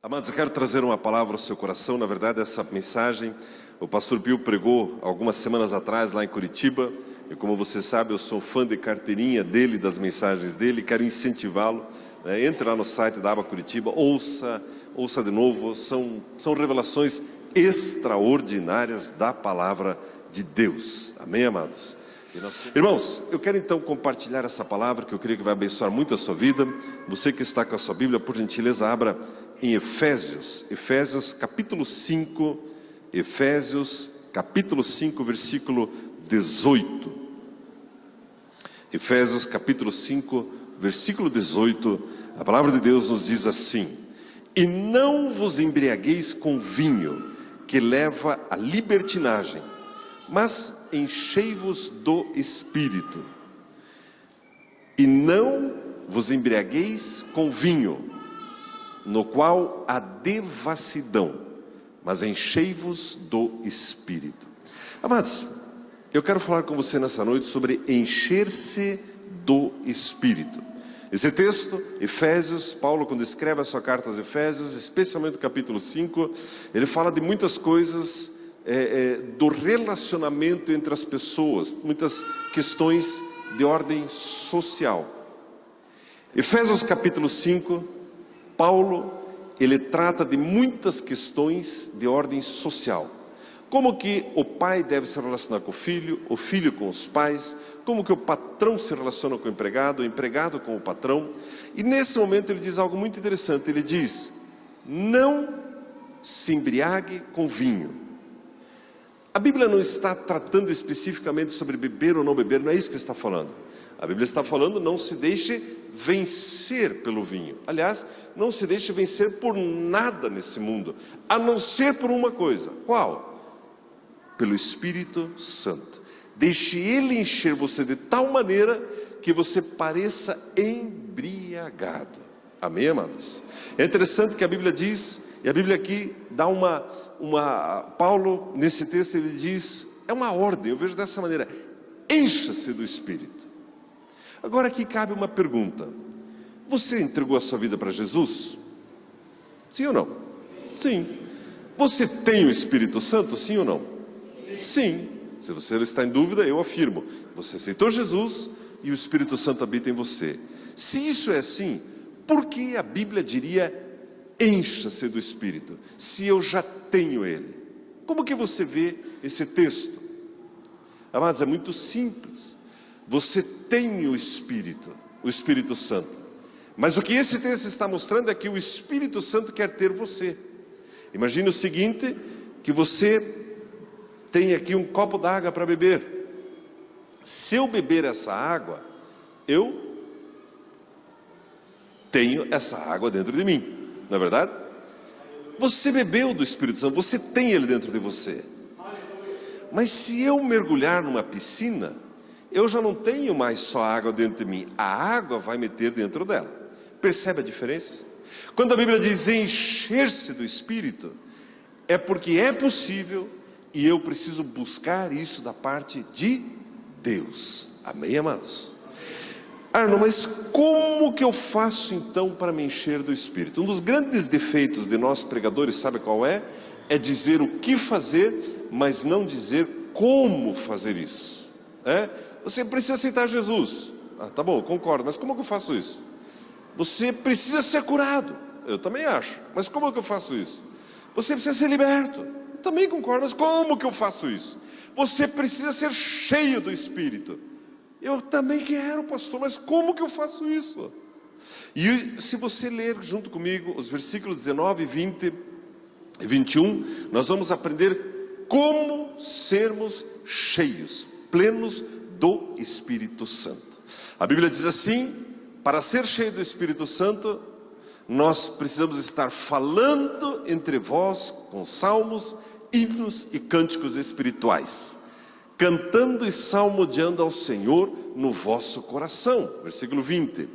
Amados, eu quero trazer uma palavra ao seu coração. Na verdade, essa mensagem o pastor Bill pregou algumas semanas atrás lá em Curitiba. E como você sabe, eu sou fã de carteirinha dele, das mensagens dele. Quero incentivá-lo, né? Entre lá no site da Aba Curitiba, ouça de novo. São revelações extraordinárias da palavra de Deus. Amém, amados? Irmãos, eu quero então compartilhar essa palavra que eu creio que vai abençoar muito a sua vida. Você que está com a sua Bíblia, por gentileza, abra em Efésios capítulo 5, versículo 18. Efésios capítulo 5, versículo 18, a palavra de Deus nos diz assim: e não vos embriagueis com vinho, que leva à libertinagem, mas enchei-vos do Espírito. E não vos embriagueis com vinho, no qual há devassidão, mas enchei-vos do Espírito. Amados, eu quero falar com você nessa noite sobre encher-se do Espírito. Esse texto, Efésios, Paulo, quando escreve a sua carta aos Efésios, especialmente no capítulo 5, ele fala de muitas coisas do relacionamento entre as pessoas, muitas questões de ordem social. Efésios capítulo 5, Paulo, ele trata de muitas questões de ordem social. Como que o pai deve se relacionar com o filho com os pais, como que o patrão se relaciona com o empregado com o patrão. E nesse momento ele diz algo muito interessante, ele diz: não se embriague com vinho. A Bíblia não está tratando especificamente sobre beber ou não beber, não é isso que está falando. A Bíblia está falando: não se deixe vencer pelo vinho. Aliás, não se deixe vencer por nada nesse mundo, a não ser por uma coisa. Qual? Pelo Espírito Santo. Deixe Ele encher você de tal maneira que você pareça embriagado. Amém, amados? É interessante que a Bíblia diz, e a Bíblia aqui dá Paulo, nesse texto, ele diz, é uma ordem, eu vejo dessa maneira: encha-se do Espírito. Agora aqui cabe uma pergunta: você entregou a sua vida para Jesus? Sim ou não? Sim. Você tem o Espírito Santo? Sim ou não? Sim. Se você está em dúvida, eu afirmo: você aceitou Jesus e o Espírito Santo habita em você. Se isso é assim, por que a Bíblia diria encha-se do Espírito, se eu já tenho Ele? Como que você vê esse texto? Mas é muito simples. Você tem o Espírito Santo. Mas o que esse texto está mostrando é que o Espírito Santo quer ter você. Imagine o seguinte, que você tem aqui um copo d'água para beber. Se eu beber essa água, eu tenho essa água dentro de mim, não é verdade? Você bebeu do Espírito Santo, você tem ele dentro de você. Mas se eu mergulhar numa piscina, eu já não tenho mais só água dentro de mim, a água vai meter dentro dela. Percebe a diferença? Quando a Bíblia diz encher-se do Espírito, é porque é possível e eu preciso buscar isso da parte de Deus. Amém, amados? Arno, mas como que eu faço então para me encher do Espírito? Um dos grandes defeitos de nós pregadores, sabe qual é? É dizer o que fazer, mas não dizer como fazer isso. Você precisa aceitar Jesus. Tá bom, concordo, mas como que eu faço isso? Você precisa ser curado. Eu também acho, mas como que eu faço isso? Você precisa ser liberto. Eu também concordo, mas como que eu faço isso? Você precisa ser cheio do Espírito. Eu também quero, pastor, mas como que eu faço isso? E se você ler junto comigo os versículos 19, 20 e 21, nós vamos aprender como sermos cheios, plenos do Espírito Santo. A Bíblia diz assim: para ser cheio do Espírito Santo, nós precisamos estar falando entre vós com salmos, hinos e cânticos espirituais, cantando e salmodiando ao Senhor no vosso coração. Versículo 20: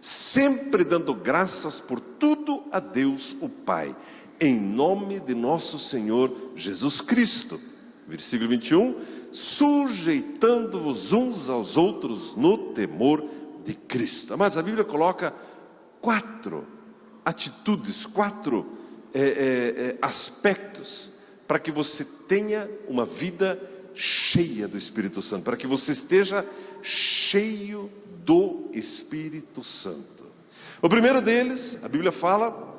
sempre dando graças por tudo a Deus o Pai, em nome de nosso Senhor Jesus Cristo. Versículo 21: sujeitando-vos uns aos outros no temor de Cristo. Mas a Bíblia coloca 4 atitudes, 4 aspectos para que você tenha uma vida cheia do Espírito Santo, para que você esteja cheio do Espírito Santo. O primeiro deles, a Bíblia fala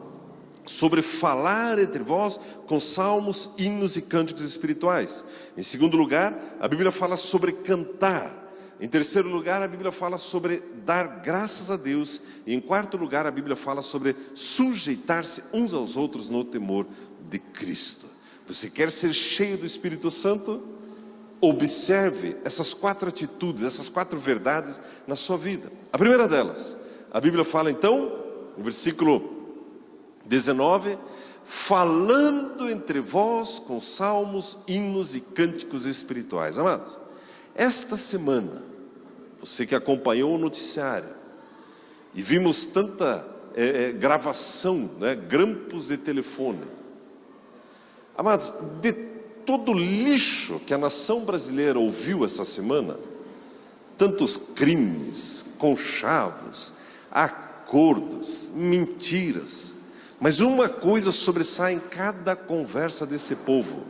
sobre falar entre vós com salmos, hinos e cânticos espirituais. Em segundo lugar, a Bíblia fala sobre cantar. Em terceiro lugar, a Bíblia fala sobre dar graças a Deus. E em quarto lugar, a Bíblia fala sobre sujeitar-se uns aos outros no temor de Cristo. Você quer ser cheio do Espírito Santo? Observe essas 4 atitudes, essas 4 verdades na sua vida. A primeira delas, a Bíblia fala então, no versículo 19, falando entre vós com salmos, hinos e cânticos espirituais. Amados, esta semana, você que acompanhou o noticiário, e vimos tanta gravação, grampos de telefone. Amados, de todo o lixo que a nação brasileira ouviu essa semana, tantos crimes, conchavos, acordos, mentiras, mas uma coisa sobressai em cada conversa desse povo,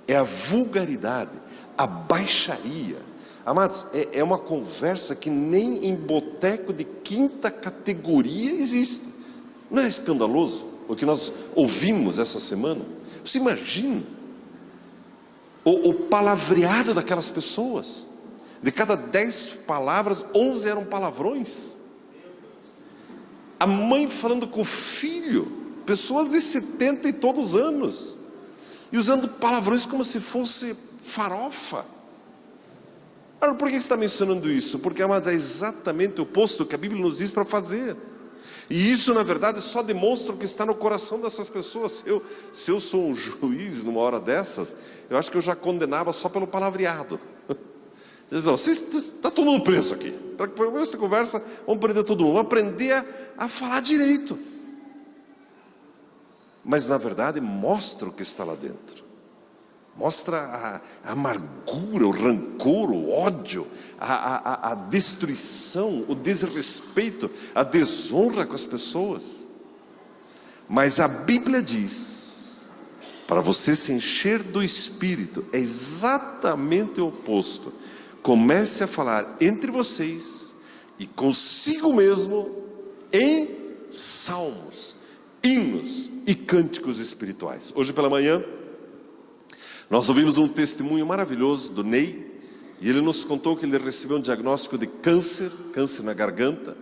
é a vulgaridade, a baixaria. Amados, é uma conversa que nem em boteco de 5ª categoria existe. Não é escandaloso o que nós ouvimos essa semana? Você imagina o palavreado daquelas pessoas? De cada 10 palavras, 11 eram palavrões. A mãe falando com o filho, pessoas de 70 e todos anos, e usando palavrões como se fosse farofa. Agora, por que você está mencionando isso? Porque, amados, é exatamente o oposto que a Bíblia nos diz para fazer. E isso, na verdade, só demonstra o que está no coração dessas pessoas. Se eu sou um juiz numa hora dessas, eu acho que eu já condenava só pelo palavreado. Está todo mundo preso aqui. Para que por essa conversa, vamos prender todo mundo. Vamos aprender a falar direito. Mas, na verdade, mostra o que está lá dentro. Mostra a amargura, o rancor, o ódio, a destruição, o desrespeito, a desonra com as pessoas. Mas a Bíblia diz, para você se encher do Espírito, é exatamente o oposto. Comece a falar entre vocês e consigo mesmo em salmos, hinos e cânticos espirituais. Hoje pela manhã, nós ouvimos um testemunho maravilhoso do Ney, e ele nos contou que ele recebeu um diagnóstico de câncer na garganta,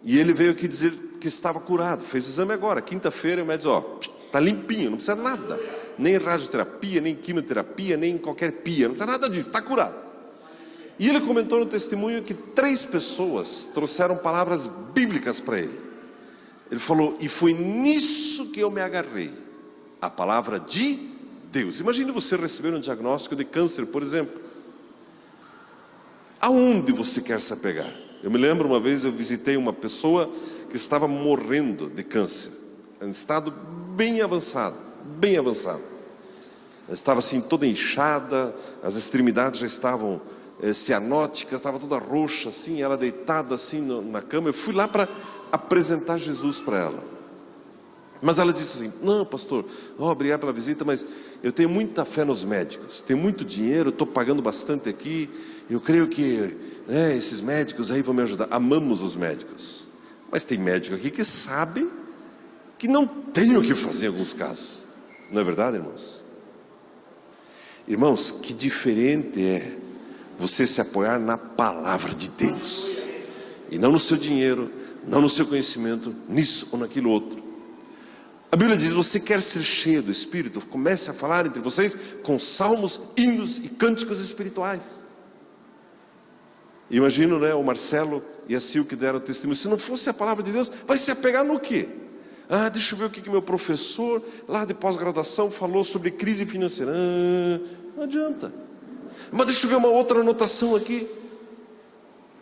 e ele veio aqui dizer que estava curado. Fez exame agora, quinta-feira, e o médico disse, está limpinho, não precisa nada, nem radioterapia, nem quimioterapia, nem qualquer pia, não precisa nada disso, está curado. E ele comentou no testemunho que 3 pessoas trouxeram palavras bíblicas para ele. Ele falou, e foi nisso que eu me agarrei, a palavra de Deus. Imagine você receber um diagnóstico de câncer, por exemplo. Aonde você quer se apegar? Eu me lembro uma vez, eu visitei uma pessoa que estava morrendo de câncer, em estado bem avançado, bem avançado. Ela estava assim toda inchada, as extremidades já estavam cianóticas, estava toda roxa assim, ela deitada assim na cama. Eu fui lá para apresentar Jesus para ela. Mas ela disse assim, não pastor, obrigado pela visita, mas eu tenho muita fé nos médicos, tenho muito dinheiro, estou pagando bastante aqui, eu creio que esses médicos aí vão me ajudar. Amamos os médicos, mas tem médico aqui que sabe que não tem o que fazer em alguns casos. Não é verdade, irmãos? Irmãos, que diferente é você se apoiar na palavra de Deus, e não no seu dinheiro, não no seu conhecimento, nisso ou naquilo outro. A Bíblia diz, você quer ser cheio do Espírito? Comece a falar entre vocês com salmos, hinos e cânticos espirituais. Imagino, o Marcelo e a Sil que deram testemunho. Se não fosse a palavra de Deus, vai se apegar no quê? Deixa eu ver o que meu professor lá de pós-graduação falou sobre crise financeira. Não adianta. Mas deixa eu ver uma outra anotação aqui.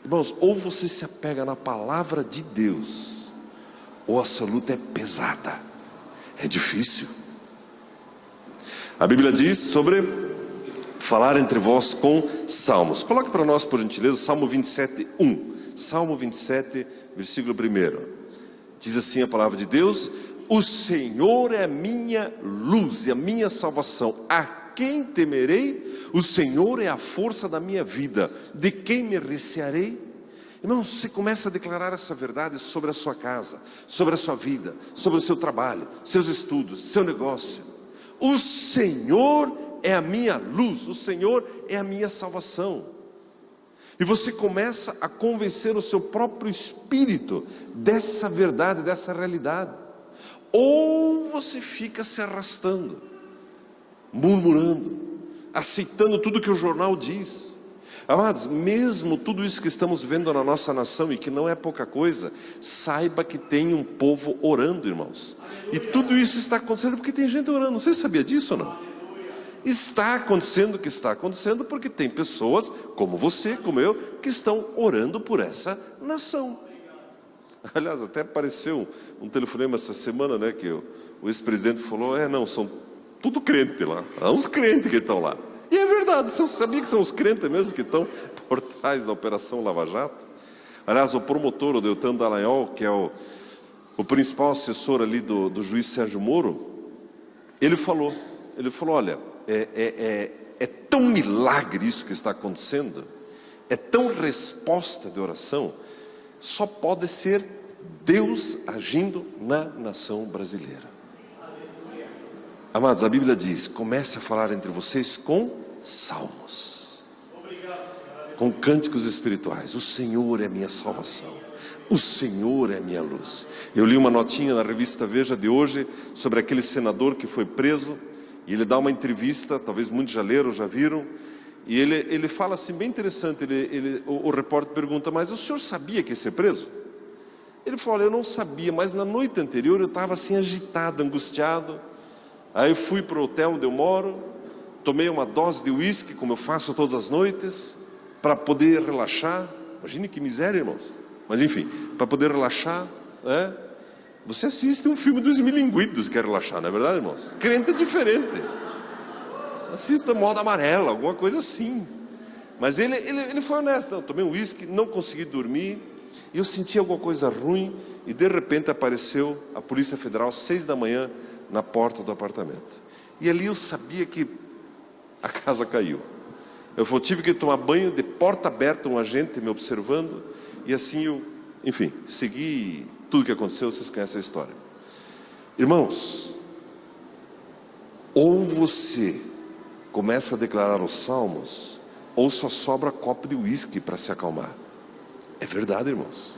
Irmãos, ou você se apega na palavra de Deus, ou a sua luta é pesada. É difícil. A Bíblia diz sobre falar entre vós com salmos. Coloque para nós, por gentileza, Salmo 27, 1. Salmo 27, versículo 1. Diz assim a palavra de Deus: o Senhor é a minha luz e a minha salvação, a quem temerei? O Senhor é a força da minha vida, de quem me recearei? Irmão, você começa a declarar essa verdade sobre a sua casa, sobre a sua vida, sobre o seu trabalho, seus estudos, seu negócio. O Senhor é a minha luz, o Senhor é a minha salvação. E você começa a convencer o seu próprio espírito dessa verdade, dessa realidade. Ou você fica se arrastando, murmurando, aceitando tudo que o jornal diz. Amados, mesmo tudo isso que estamos vendo na nossa nação, e que não é pouca coisa, saiba que tem um povo orando, irmãos. E tudo isso está acontecendo porque tem gente orando. Você sabia disso ou não? Está acontecendo o que está acontecendo porque tem pessoas como você, como eu, que estão orando por essa nação. Aliás, até apareceu um telefonema essa semana, né, que o ex-presidente falou: não, são tudo crente lá, há uns crentes que estão lá. E é verdade, você sabia que são os crentes mesmo que estão por trás da Operação Lava Jato? Aliás, o promotor, o Deltan Dallagnol, que é o principal assessor ali do juiz Sérgio Moro, ele falou, olha, é tão milagre isso que está acontecendo, é tão resposta de oração, só pode ser Deus agindo na nação brasileira. Amados, a Bíblia diz: comece a falar entre vocês com salmos, com cânticos espirituais. O Senhor é minha salvação, o Senhor é minha luz. Eu li uma notinha na revista Veja de hoje sobre aquele senador que foi preso, e ele dá uma entrevista, talvez muitos já leram, já viram, e ele fala assim, bem interessante. O repórter pergunta: mas o senhor sabia que ia ser preso? Ele falou: olha, eu não sabia, mas na noite anterior eu estava assim agitado, angustiado. Aí eu fui para o hotel onde eu moro, tomei uma dose de uísque, como eu faço todas as noites, para poder relaxar. Imagine que miséria, irmãos. Mas enfim, para poder relaxar, né? Você assiste um filme dos Milinguidos, quer relaxar, não é verdade, irmãos? Crente é diferente. Assista Moda Amarela, alguma coisa assim. Mas ele foi honesto. Não, tomei um uísque, não consegui dormir, e eu senti alguma coisa ruim, e de repente apareceu a Polícia Federal, 6 da manhã, na porta do apartamento. E ali eu sabia que a casa caiu. Eu tive que tomar banho de porta aberta, um agente me observando, e assim eu, enfim, segui tudo que aconteceu. Vocês conhecem a história. Irmãos, ou você começa a declarar os salmos, ou só sobra copo de uísque para se acalmar. É verdade, irmãos.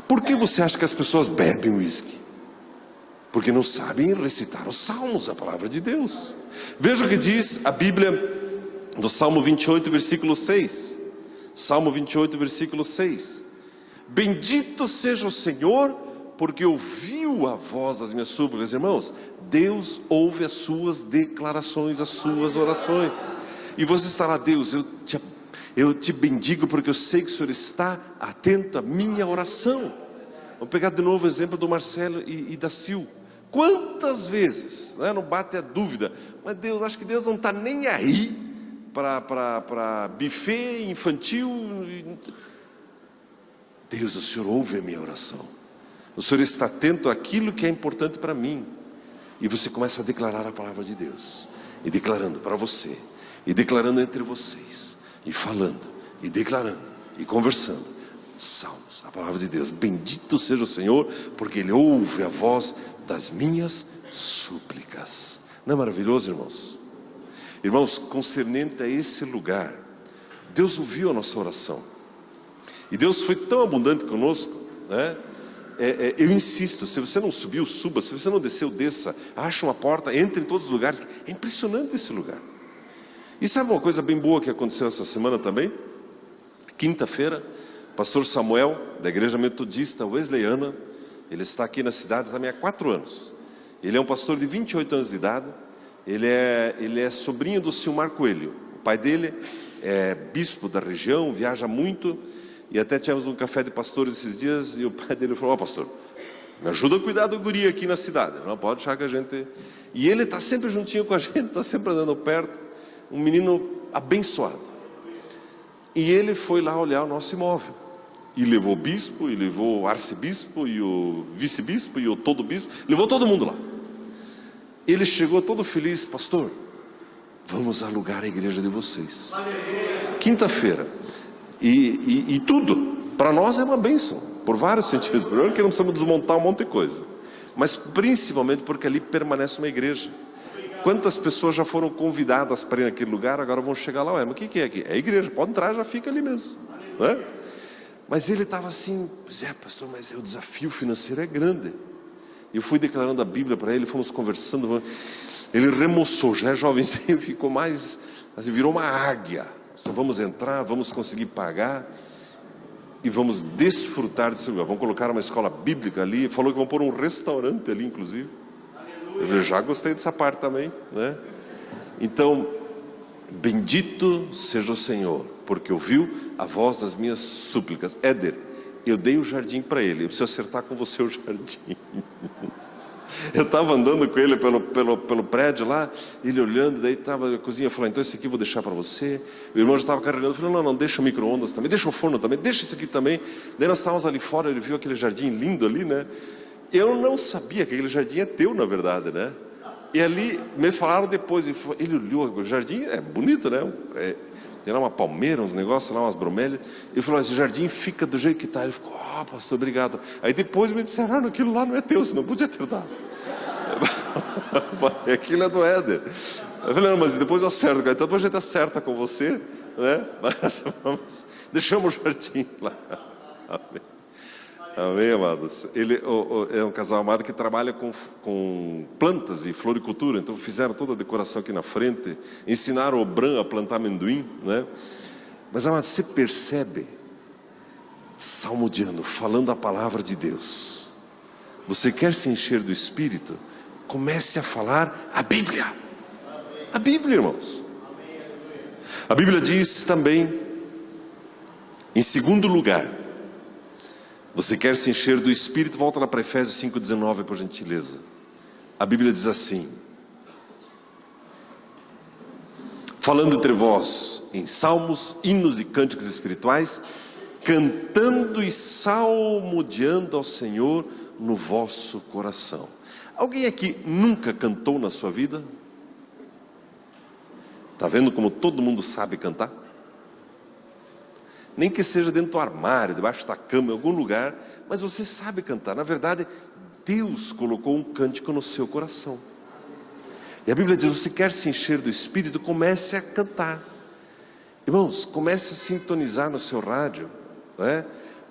Por que você acha que as pessoas bebem uísque? Porque não sabem recitar os salmos, a palavra de Deus. Veja o que diz a Bíblia do Salmo 28, versículo 6. Salmo 28, versículo 6. Bendito seja o Senhor, porque ouviu a voz das minhas súplicas. Irmãos, Deus ouve as suas declarações, as suas orações. E você está lá: Deus, eu te bendigo porque eu sei que o Senhor está atento à minha oração. Vamos pegar de novo o exemplo do Marcelo e da Sil. Quantas vezes, né, não bate a dúvida, mas Deus, acho que Deus não está nem aí para buffet infantil. Deus, o Senhor ouve a minha oração, o Senhor está atento àquilo que é importante para mim. E você começa a declarar a palavra de Deus, e declarando para você, e declarando entre vocês, e falando, e declarando, e conversando salmos, a palavra de Deus. Bendito seja o Senhor, porque Ele ouve a voz das minhas súplicas. Não é maravilhoso, irmãos? Irmãos, concernente a esse lugar, Deus ouviu a nossa oração, e Deus foi tão abundante conosco, né? Eu insisto, se você não subiu, suba. Se você não desceu, desça. Acha uma porta, entre em todos os lugares. É impressionante esse lugar. E sabe uma coisa bem boa que aconteceu essa semana também? Quinta-feira, pastor Samuel, da Igreja Metodista Wesleyana, ele está aqui na cidade também há 4 anos. Ele é um pastor de 28 anos de idade. Ele é sobrinho do Silmar Coelho. O pai dele é bispo da região, viaja muito. E até tivemos um café de pastores esses dias, e o pai dele falou: ó, pastor, me ajuda a cuidar do guri aqui na cidade. Não pode achar que a gente... E ele está sempre juntinho com a gente, está sempre andando perto. Um menino abençoado. E ele foi lá olhar o nosso imóvel. E levou o bispo, e levou o arcebispo, e o vice-bispo, e o todo-bispo, levou todo mundo lá. Ele chegou todo feliz: pastor, vamos alugar a igreja de vocês. Quinta-feira. E tudo, para nós é uma bênção, por vários sentidos. Primeiro que não precisamos desmontar um monte de coisa, mas principalmente porque ali permanece uma igreja. Quantas pessoas já foram convidadas para ir naquele lugar, agora vão chegar lá: ué, mas o que é aqui? É a igreja, pode entrar, já fica ali mesmo, né? Mas ele estava assim: pois é, pastor, mas o desafio financeiro é grande. Eu fui declarando a Bíblia para ele, fomos conversando. Ele remoçou, já é jovenzinho, ficou mais, assim, virou uma águia. Então, vamos entrar, vamos conseguir pagar e vamos desfrutar desse lugar. Vamos colocar uma escola bíblica ali. Falou que vão pôr um restaurante ali, inclusive. Eu já gostei dessa parte também, né? Então, bendito seja o Senhor, porque ouviu a voz das minhas súplicas. Éder, eu dei o jardim para ele, eu preciso acertar com você o jardim. Eu estava andando com ele pelo prédio lá, ele olhando, daí estava na cozinha, falando: então esse aqui eu vou deixar para você. O irmão já estava carregando, falou: não, deixa o micro-ondas também, deixa o forno também, deixa isso aqui também. Daí nós estávamos ali fora, ele viu aquele jardim lindo ali, né? Eu não sabia que aquele jardim é teu, na verdade, né? E ali, me falaram depois, ele olhou, o jardim é bonito, né? Tem lá uma palmeira, uns negócios lá, umas bromélias. Ele falou: esse jardim fica do jeito que está. Ele ficou: pastor, obrigado. Aí depois me disseram: aquilo lá não é teu, você não podia ter dado. Aquilo é do Éder. Eu falei: não, mas depois eu acerto. Então depois a gente acerta com você, né? Mas deixamos o jardim lá. Amém. Amém, amados. Ele é um casal amado que trabalha com plantas e floricultura. Então fizeram toda a decoração aqui na frente, ensinaram o Bran a plantar amendoim, né? Mas, amados, você percebe, salmodiando, falando a palavra de Deus. Você quer se encher do Espírito? Comece a falar a Bíblia. A Bíblia, irmãos. A Bíblia diz também, em segundo lugar, você quer se encher do Espírito? Volta lá para Efésios 5,19, por gentileza. A Bíblia diz assim: falando entre vós em salmos, hinos e cânticos espirituais, cantando e salmodiando ao Senhor no vosso coração. Alguém aqui nunca cantou na sua vida? Está vendo como todo mundo sabe cantar? Nem que seja dentro do armário, debaixo da cama, em algum lugar, mas você sabe cantar. Na verdade, Deus colocou um cântico no seu coração. E a Bíblia diz: você quer se encher do Espírito? Comece a cantar. Irmãos, comece a sintonizar no seu rádio, né,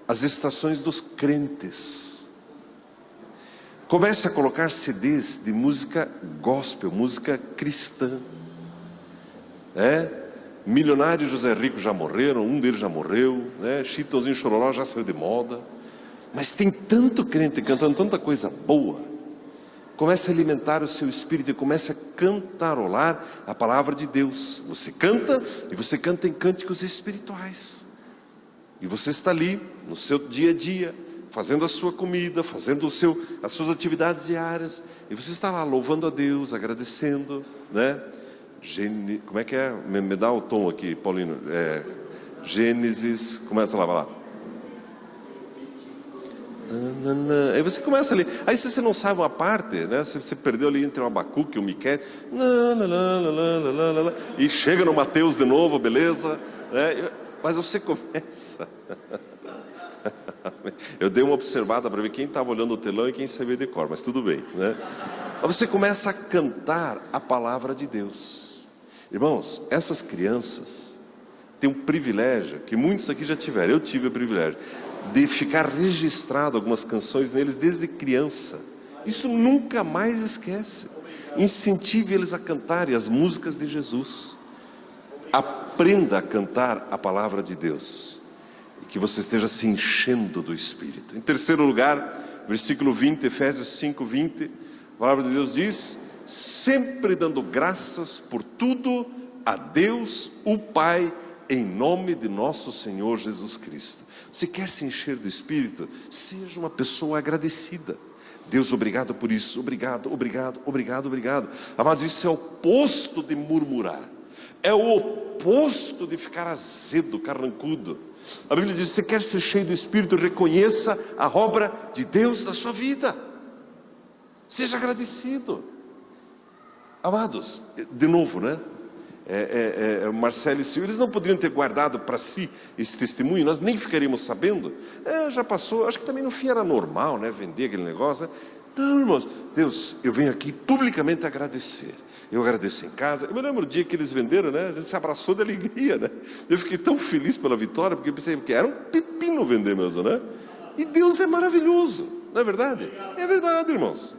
as estações dos crentes. Comece a colocar CDs de música gospel, música cristã, né? Milionário e José Rico já morreram, um deles já morreu, né? Chitãozinho Chororó já saiu de moda. Mas tem tanto crente cantando tanta coisa boa. Comece a alimentar o seu espírito e comece a cantarolar a palavra de Deus. Você canta, e você canta em cânticos espirituais. E você está ali no seu dia a dia, fazendo a sua comida, fazendo as suas atividades diárias. E você está lá louvando a Deus, agradecendo, né? Como é que é? Me dá o tom aqui, Paulino. Gênesis, começa lá, vai lá. Aí você começa ali. Aí se você não sabe uma parte, né? Você perdeu ali entre o Abacuque e o Miquel. E chega no Mateus de novo, beleza? Né? Mas você começa. Eu dei uma observada para ver quem estava olhando o telão e quem sabia de cor, mas tudo bem, né? Mas você começa a cantar a palavra de Deus. Irmãos, essas crianças têm um privilégio que muitos aqui já tiveram. Eu tive o privilégio de ficar registrado algumas canções neles desde criança. Isso nunca mais esquece. Incentive eles a cantarem as músicas de Jesus. Aprenda a cantar a palavra de Deus e que você esteja se enchendo do Espírito. Em terceiro lugar, versículo 20, Efésios 5:20, a palavra de Deus diz: sempre dando graças por tudo a Deus, o Pai, em nome de nosso Senhor Jesus Cristo. Você quer se encher do Espírito? Seja uma pessoa agradecida. Deus, obrigado por isso, obrigado, obrigado, obrigado, obrigado. Amados, isso é o oposto de murmurar. É o oposto de ficar azedo, carrancudo. A Bíblia diz: você quer ser cheio do Espírito, reconheça a obra de Deus na sua vida. Seja agradecido. Amados, de novo, né? Marcelo e Silvio, eles não poderiam ter guardado para si esse testemunho, nós nem ficaríamos sabendo. Já passou, acho que também no fim era normal, né? Vender aquele negócio, né? Não, irmãos, Deus, eu venho aqui publicamente agradecer. Eu agradeço em casa. Eu me lembro o dia que eles venderam, né? A gente se abraçou de alegria, né? Eu fiquei tão feliz pela vitória, porque eu pensei que era um pepino vender mesmo, né? E Deus é maravilhoso, não é verdade? É verdade, irmãos.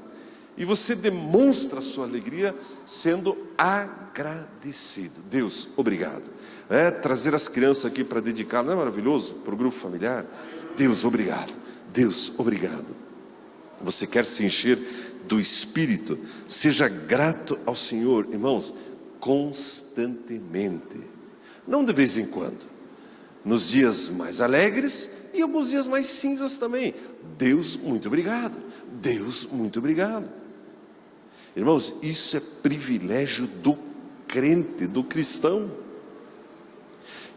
E você demonstra a sua alegria sendo agradecido. Deus, obrigado. Trazer as crianças aqui para dedicar, não é maravilhoso? Para o grupo familiar. Deus, obrigado. Deus, obrigado. Você quer se encher do Espírito? Seja grato ao Senhor, irmãos, constantemente. Não de vez em quando. Nos dias mais alegres e alguns dias mais cinzas também. Deus, muito obrigado. Deus, muito obrigado. Irmãos, isso é privilégio do crente, do cristão.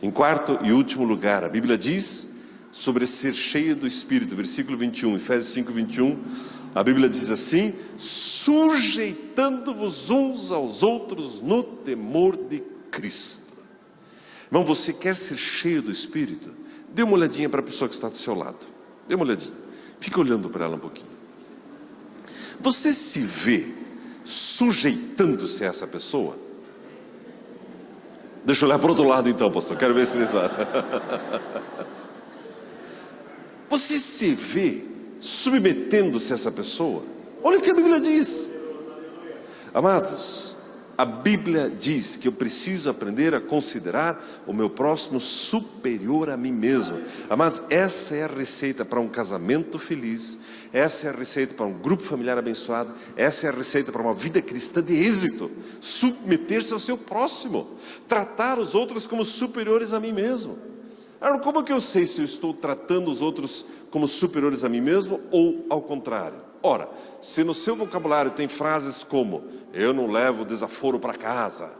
Em quarto e último lugar, a Bíblia diz sobre ser cheio do Espírito, versículo 21, Efésios 5, 21, a Bíblia diz assim: sujeitando-vos uns aos outros no temor de Cristo. Irmão, você quer ser cheio do Espírito? Dê uma olhadinha para a pessoa que está do seu lado. Dê uma olhadinha. Fica olhando para ela um pouquinho. Você se vê sujeitando-se a essa pessoa? Deixa eu olhar para o outro lado então, pastor. Quero ver se desse lado. Você se vê submetendo-se a essa pessoa? Olha o que a Bíblia diz. Amados, a Bíblia diz que eu preciso aprender a considerar o meu próximo superior a mim mesmo. Amados, essa é a receita para um casamento feliz. Essa é a receita para um grupo familiar abençoado. Essa é a receita para uma vida cristã de êxito. Submeter-se ao seu próximo. Tratar os outros como superiores a mim mesmo. Agora, como é que eu sei se eu estou tratando os outros como superiores a mim mesmo ou ao contrário? Ora, se no seu vocabulário tem frases como: eu não levo desaforo para casa,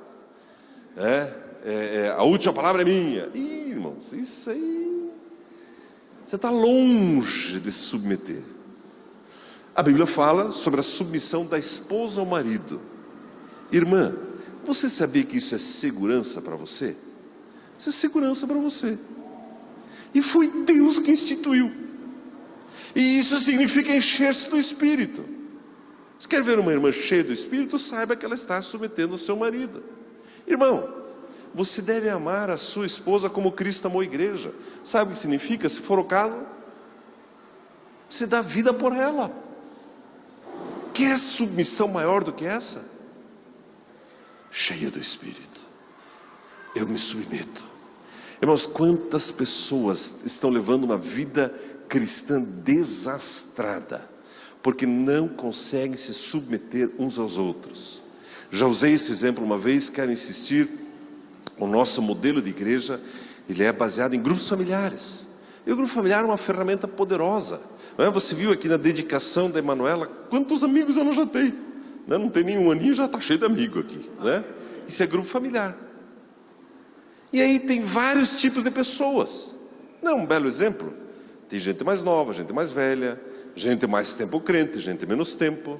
a última palavra é minha. Ih, irmãos, isso aí, você está longe de se submeter. A Bíblia fala sobre a submissão da esposa ao marido. Irmã, você sabia que isso é segurança para você? Isso é segurança para você. E foi Deus que instituiu. E isso significa encher-se do Espírito. Você quer ver uma irmã cheia do Espírito? Saiba que ela está submetendo ao seu marido. Irmão, você deve amar a sua esposa como Cristo amou a igreja. Sabe o que significa? Se for o caso, você dá vida por ela. Quer submissão maior do que essa? Cheia do Espírito. Eu me submeto. Irmãos, quantas pessoas estão levando uma vida cristã desastrada, porque não conseguem se submeter uns aos outros. Já usei esse exemplo uma vez, quero insistir. O nosso modelo de igreja, ele é baseado em grupos familiares. E o grupo familiar é uma ferramenta poderosa. Você viu aqui na dedicação da Emanuela, quantos amigos ela já tem? Não tem nenhum aninho, já está cheio de amigo aqui, né? Isso é grupo familiar. E aí tem vários tipos de pessoas. Não é um belo exemplo? Tem gente mais nova, gente mais velha, gente mais tempo crente, gente menos tempo.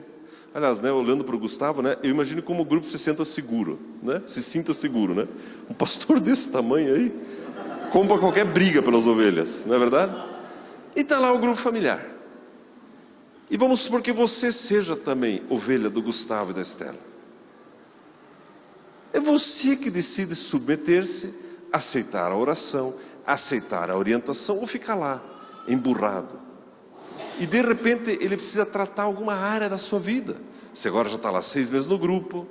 Aliás, né, olhando para o Gustavo, né, eu imagino como o grupo se sinta seguro, né? Se sinta seguro, né? Um pastor desse tamanho aí compra qualquer briga pelas ovelhas, não é verdade? E está lá o grupo familiar. E vamos supor que você seja também ovelha do Gustavo e da Estela. É você que decide submeter-se, aceitar a oração, aceitar a orientação ou ficar lá, emburrado. E de repente ele precisa tratar alguma área da sua vida. Você agora já está lá 6 meses no grupo.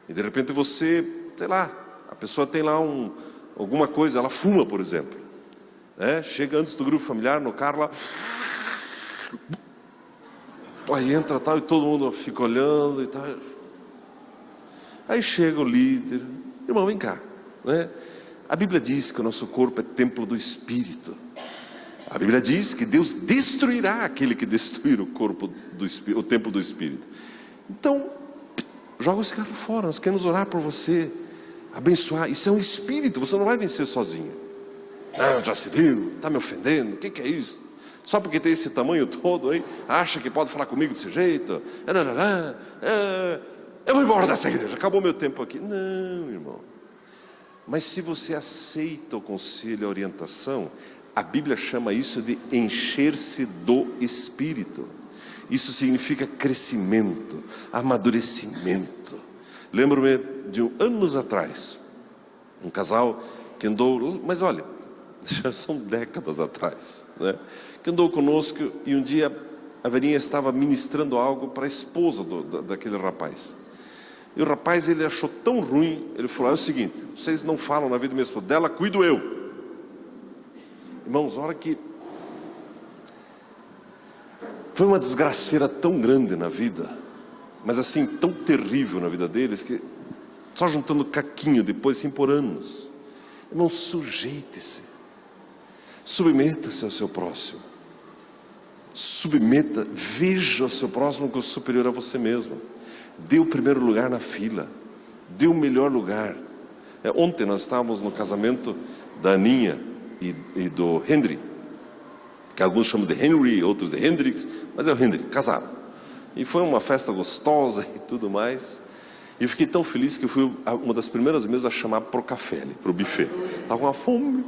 E de repente você, sei lá, a pessoa tem lá alguma coisa, ela fuma, por exemplo. Chega antes do grupo familiar, no carro lá. Aí entra tal, e todo mundo fica olhando e tal. Aí chega o líder. Irmão, vem cá, né? A Bíblia diz que o nosso corpo é templo do Espírito. A Bíblia diz que Deus destruirá aquele que destruir o corpo do Espírito, o templo do Espírito. Então, joga esse carro fora. Nós queremos orar por você, abençoar. Isso é um Espírito, você não vai vencer sozinho. Não, já se viu, está me ofendendo, o que é isso? Só porque tem esse tamanho todo aí, acha que pode falar comigo desse jeito? Eu vou embora dessa igreja, acabou meu tempo aqui. Não, irmão. Mas se você aceita o conselho, a orientação, a Bíblia chama isso de encher-se do Espírito. Isso significa crescimento, amadurecimento. Lembro-me de anos atrás, um casal que andou, mas olha, já são décadas atrás, né? Que andou conosco, e um dia a velhinha estava ministrando algo para a esposa daquele rapaz. E o rapaz, ele achou tão ruim, ele falou: é o seguinte, vocês não falam na vida da minha esposa, dela cuido eu. Irmãos, a hora que foi uma desgraceira tão grande na vida, mas assim, tão terrível na vida deles, que só juntando caquinho depois, assim, por anos. Irmão, sujeite-se, submeta-se ao seu próximo, submeta, veja o seu próximo como superior a você mesmo, dê o primeiro lugar na fila, dê o melhor lugar. Ontem nós estávamos no casamento da Aninha e do Henry, que alguns chamam de Henry, outros de Hendrix, mas é o Henry, casaram. E foi uma festa gostosa e tudo mais. E eu fiquei tão feliz que eu fui uma das primeiras mesas a chamar para o café, para o buffet. Estava com uma fome.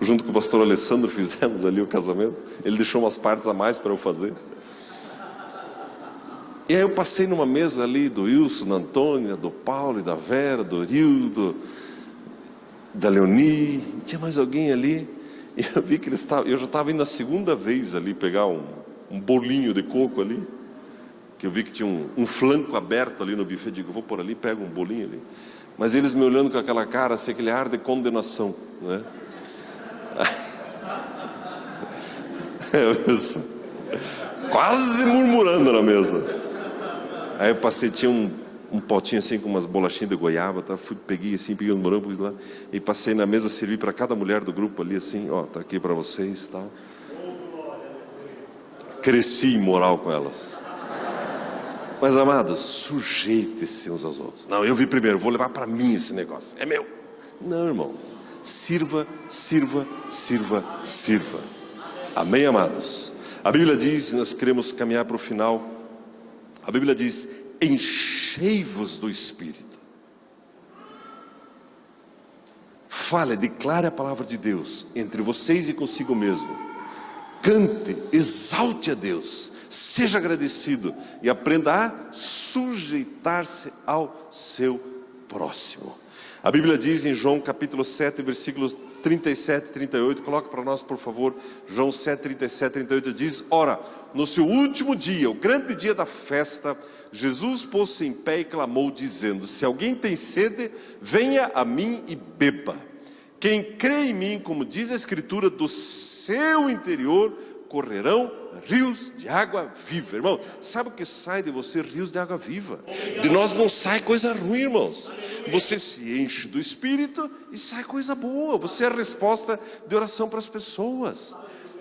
Junto com o pastor Alessandro fizemos ali o casamento. Ele deixou umas partes a mais para eu fazer. E aí eu passei numa mesa ali do Wilson, da Antônia, do Paulo e da Vera, do Rildo, da Leoni. Tinha mais alguém ali. E eu vi que eu já estava indo a segunda vez ali pegar um bolinho de coco ali. Que eu vi que tinha um flanco aberto ali no buffet. Digo, vou por ali, pego um bolinho ali. Mas eles me olhando com aquela cara, assim, aquele ar de condenação, né? Quase murmurando na mesa. Aí eu passei, tinha um potinho assim com umas bolachinhas de goiaba, tá? Peguei assim, peguei um morango lá, e passei na mesa, servi para cada mulher do grupo ali assim, ó, tá aqui para vocês, tal. Cresci em moral com elas. Mas amados, sujeite-se uns aos outros. Não, eu vi primeiro, vou levar para mim esse negócio, é meu. Não, irmão, sirva, sirva, sirva, sirva. Amém, amados? A Bíblia diz, nós queremos caminhar para o final, a Bíblia diz: enchei-vos do Espírito. Fale, declare a palavra de Deus entre vocês e consigo mesmo. Cante, exalte a Deus, seja agradecido e aprenda a sujeitar-se ao seu próximo. A Bíblia diz em João capítulo 7, versículos 37 e 38, coloca para nós por favor, João 7, 37 e 38, diz: ora, no seu último dia, o grande dia da festa, Jesus pôs-se em pé e clamou dizendo: se alguém tem sede, venha a mim e beba. Quem crê em mim, como diz a Escritura, do seu interior correrão rios de água viva. Irmão, sabe o que sai de você? Rios de água viva. De nós não sai coisa ruim, irmãos. Você se enche do Espírito e sai coisa boa. Você é a resposta de oração para as pessoas.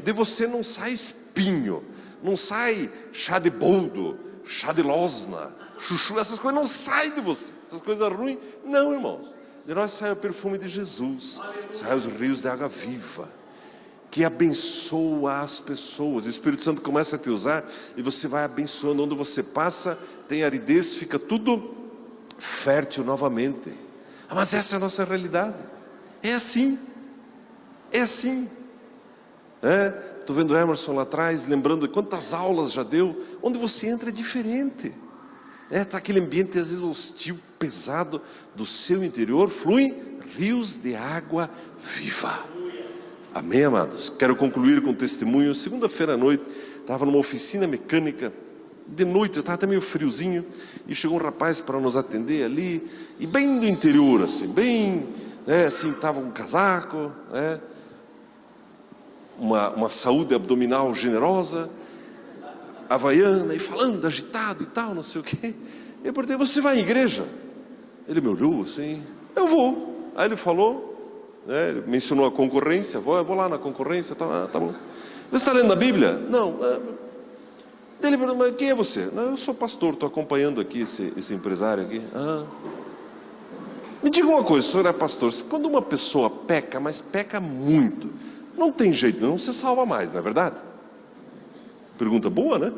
De você não sai espinho, não sai chá de boldo, chá de losna, chuchu, essas coisas não saem de você. Essas coisas ruins, não, irmãos. De nós sai o perfume de Jesus, sai os rios de água viva, que abençoa as pessoas. O Espírito Santo começa a te usar e você vai abençoando. Onde você passa, tem aridez, fica tudo fértil novamente. Mas essa é a nossa realidade. É assim. É assim. Estou vendo o Emerson lá atrás, lembrando de quantas aulas já deu. Onde você entra é diferente. Está aquele ambiente às vezes hostil, pesado. Do seu interior fluem rios de água viva. Amém, amados? Quero concluir com um testemunho. Segunda-feira à noite, estava numa oficina mecânica. De noite, estava até meio friozinho. E chegou um rapaz para nos atender ali. E bem do interior, assim, bem, assim, estava um casaco, uma saúde abdominal generosa, havaiana, e falando, agitado e tal, não sei o quê. Eu perguntei: você vai à igreja? Ele me olhou assim: eu vou. Aí ele falou, ele mencionou a concorrência: eu vou lá na concorrência, tá bom. Você está lendo a Bíblia? Não. Ele perguntou: mas quem é você? Não, eu sou pastor, estou acompanhando aqui esse empresário aqui. Me diga uma coisa, o senhor é pastor, quando uma pessoa peca, mas peca muito, não tem jeito, não se salva mais, não é verdade? Pergunta boa, né?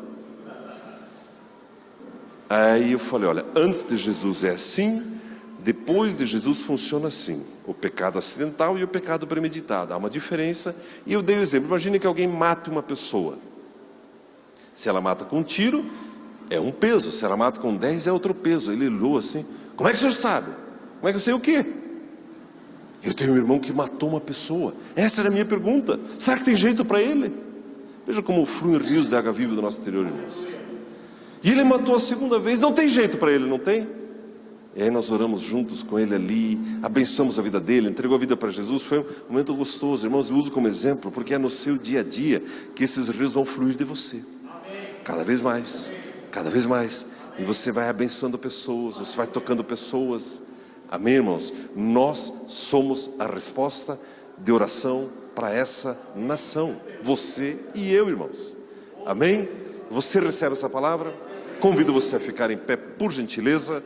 Aí eu falei, olha, antes de Jesus é assim, depois de Jesus funciona assim. O pecado acidental e o pecado premeditado. Há uma diferença. E eu dei o exemplo. Imagine que alguém mate uma pessoa. Se ela mata com um tiro, é um peso. Se ela mata com 10, é outro peso. Ele olhou assim. Como é que o senhor sabe? Como é que eu sei o quê? Eu tenho um irmão que matou uma pessoa. Essa era a minha pergunta. Será que tem jeito para ele? Veja como fluem rios de água viva do nosso interior, irmãos. E ele matou a segunda vez. Não tem jeito para ele, não tem? E aí nós oramos juntos com ele ali, abençoamos a vida dele, entregou a vida para Jesus. Foi um momento gostoso, irmãos. Eu uso como exemplo, porque é no seu dia a dia que esses rios vão fluir de você. Cada vez mais, cada vez mais. E você vai abençoando pessoas, você vai tocando pessoas. Amém, irmãos? Nós somos a resposta de oração para essa nação. Você e eu, irmãos. Amém? Você recebe essa palavra? Convido você a ficar em pé, por gentileza.